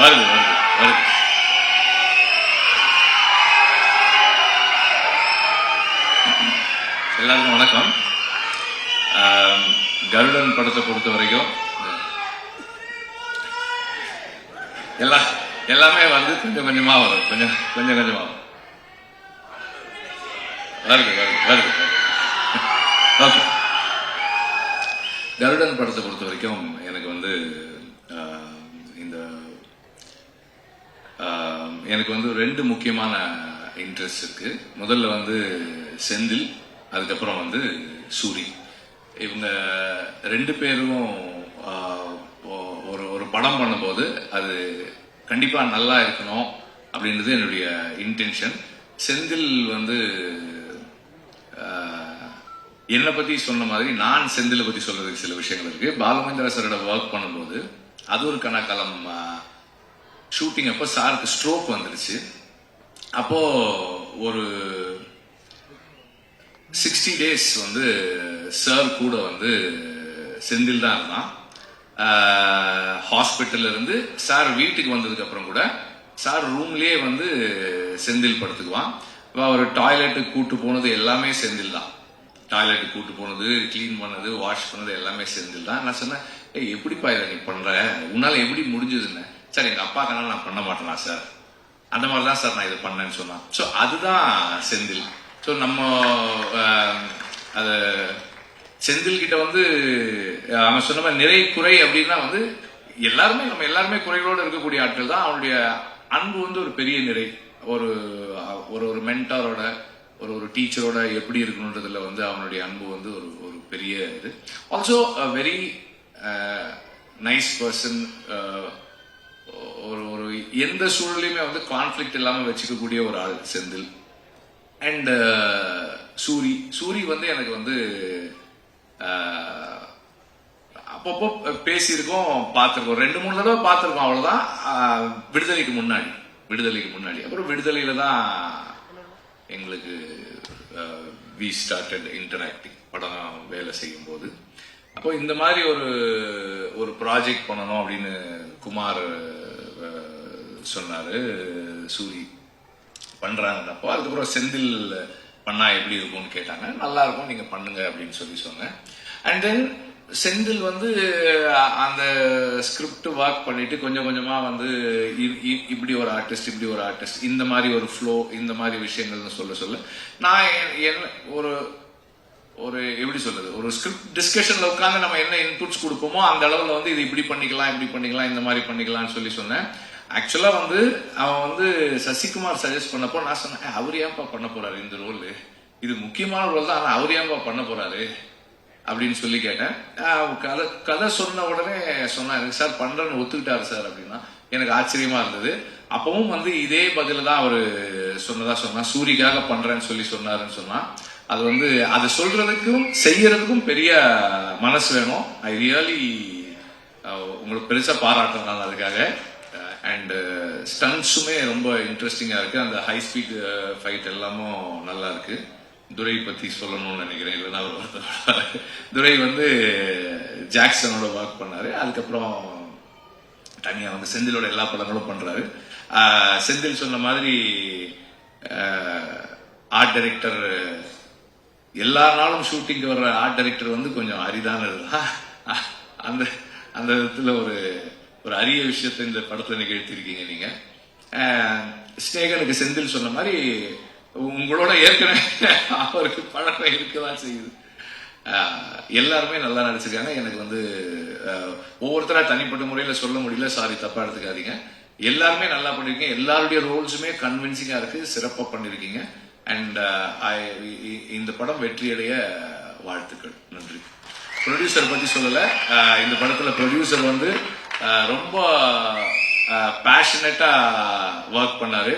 வருது வருது வருது. எல்லாருக்கும் வணக்கம். கருடன் படத்தை பொறுத்த வரைக்கும் எல்லாமே வந்து கொஞ்சம் கொஞ்சமா வரும், கொஞ்சம் கொஞ்சமா வரும். வருது வருது வருது. ஓகே, கருடன் படத்தை பொறுத்த வரைக்கும் எனக்கு வந்து எனக்கு வந்து ரெண்டு முக்கியமான இன்ட்ரெஸ்ட் இருக்கு. முதல்ல வந்து செந்தில், அதுக்கப்புறம் வந்து சூரி. இவங்க ரெண்டு பேரும் ஒரு படம் பண்ணும்போது அது கண்டிப்பா நல்லா இருக்கணும் அப்படின்றது என்னுடைய இன்டென்ஷன். செந்தில் வந்து என்னை பத்தி சொன்ன மாதிரி நான் செந்திலை பத்தி சொல்றதுக்கு சில விஷயங்கள் இருக்கு. பாலுமேந்திரா சாரோட ஒர்க் பண்ணும்போது அது ஒரு கணக்காலம் ஷூட்டிங் அப்போ சாருக்கு ஸ்ட்ரோக் வந்துருச்சு. அப்போ ஒரு 60 days வந்து சார் கூட வந்து செந்தில் தான் இருந்தான். ஹாஸ்பிட்டல்ல இருந்து சார் வீட்டுக்கு வந்ததுக்கு அப்புறம் கூட சார் ரூம்லயே வந்து செந்தில் படுத்துக்குவான். ஒரு டாய்லெட்டுக்கு கூட்டு போனது எல்லாமே செந்தில் தான். டாய்லெட்டுக்கு கூட்டு போனது, கிளீன் பண்ணது, வாஷ் பண்ணது எல்லாமே செந்தில் தான். நான் சொன்னேன், எப்படிப்பா இதை நீ பண்ற, உன்னால எப்படி முடிஞ்சதுன்னு. சார் எங்க அப்பா கனால நான் பண்ண மாட்டேனா சார், அந்த மாதிரிதான் சார் நான் இதை பண்ணேன்னு சொன்னான். ஸோ அதுதான் செந்தில். ஸோ நம்ம அது செந்தில் கிட்ட வந்து அவன் சொன்ன மாதிரி நிறை குறை அப்படின்னா வந்து நம்ம எல்லாருமே குறைகளோடு இருக்கக்கூடிய ஆட்கள் தான். அவனுடைய அன்பு வந்து ஒரு பெரிய நிறை. ஒரு ஒரு மென்டாரோட ஒரு டீச்சரோட எப்படி இருக்கணுன்றதுல வந்து அவனுடைய அன்பு வந்து ஒரு பெரிய இது. Also very nice person. ஒரு எந்த சூழலையுமே வந்து கான்ஃபிளிக்ட் இல்லாம வச்சுக்கக்கூடிய ஒரு ஆள் செந்தில். அண்ட் சூரி வந்து எனக்கு வந்து அப்பப்போ பேசியிருக்கோம், பார்த்திருக்கோம், 2-3 தடவை பார்த்திருக்கோம், அவ்வளவுதான். விடுதலைக்கு முன்னாடி அப்புறம் விடுதலையில தான் எங்களுக்கு வி ஸ்டார்டட் இன்டராக்டிங், படம் வேலை செய்யும் போது. அப்போ இந்த மாதிரி ஒரு ப்ராஜெக்ட் பண்ணணும் அப்படின்னு குமார் சொன்னாரு. சூரி பண்றாங்கன்னப்போ அதுக்கப்புறம் செந்தில் பண்ணா எப்படி இருக்கும்னு கேட்டாங்க. நல்லா இருக்கும், நீங்க பண்ணுங்க அப்படின்னு சொன்னேன். அண்ட் தென் செந்தில் வந்து அந்த ஸ்கிரிப்ட் ஒர்க் பண்ணிட்டு கொஞ்சம் கொஞ்சமா வந்து இப்படி ஒரு ஆர்டிஸ்ட் இந்த மாதிரி ஒரு ஃப்ளோ, இந்த மாதிரி விஷயங்கள்னு சொல்ல நான் ஒரு எப்படி சொல்றது, ஒரு ஸ்கிரிப்ட் டிஸ்கஷன்ல உட்காந்து நம்ம என்ன இன்புட்ஸ் கொடுப்போமோ அந்த அளவுல வந்து இது இப்படி பண்ணிக்கலாம் இந்த மாதிரி பண்ணிக்கலாம்னு சொன்னேன். ஆக்சுவலா வந்து அவன் வந்து சசிகுமார் சஜஸ்ட் பண்ணப்போ நான் சொன்னேன், அவர் ஏன்பா பண்ண போறாரு இந்த ரோல், இது முக்கியமான ரோல் தான், ஆனா அவர் ஏன்பா பண்ண போறாரு அப்படின்னு சொல்லி கேட்டேன். கதை சொன்ன உடனே சொன்னாங்க, சார் பண்றேன்னு ஒத்துக்கிட்டாரு சார் அப்படின்னா. எனக்கு ஆச்சரியமா இருந்தது. அப்பவும் வந்து இதே பதில தான் அவரு சொன்னா, சூரிக்காக பண்றேன்னு சொன்னாருன்னு சொன்னா. அது வந்து அதை சொல்றதுக்கும் செய்யறதுக்கும் பெரிய மனசு வேணும். ஐ ரியலி உங்களுக்கு பெருசா பாராட்டுறேன் நான் அதுக்காக. அண்ட் ஸ்டன்ட்ஸுமே ரொம்ப இன்ட்ரெஸ்டிங்கா இருக்கு. அந்த ஹை ஸ்பீட் ஃபைட் எல்லாமும் நல்லா இருக்கு. துரை பத்தி சொல்லணும்னு நினைக்கிறேன், இல்லைன்னா துரை வந்து ஜாக்சனோட ஒர்க் பண்ணாரு. அதுக்கப்புறம் தனியா வந்து செந்திலோட எல்லா படங்களும் பண்றாரு. செந்தில் சொன்ன மாதிரி ஆர்ட் டைரக்டர் எல்லா நாளும் ஷூட்டிங்கு வர்ற ஆர்ட் டைரக்டர் வந்து கொஞ்சம் அரிதானது. அந்த அந்த விதத்துல ஒரு அரிய விஷயத்தை இந்த படத்துல நிகழ்த்திருக்கீங்க நீங்க. ஸ்நேகனுக்கு செந்தில் சொன்ன மாதிரி உங்களோட ஏற்கனவே அவருக்கு பழக்கம் இருக்கதான் செய்யுது. எல்லாருமே நல்லா நடிச்சிருக்காங்க. எனக்கு வந்து ஒவ்வொருத்தரா தனிப்பட்ட முறையில சொல்ல முடியல, சாரி தப்பா எடுத்துக்காதீங்க. எல்லாருமே நல்லா பண்ணிருக்கீங்க. எல்லாருடைய ரோல்ஸுமே கன்வின்சிங்கா இருக்கு, சிறப்பா பண்ணிருக்கீங்க. அண்ட் இந்த படம் வெற்றியடைய வாழ்த்துக்கள். நன்றி. ப்ரொடியூசர் பத்தி சொல்லல. இந்த படத்துல ப்ரொடியூசர் வந்து ரொம்ப பேஷனட்டா ஒர்க் பண்ணாரு.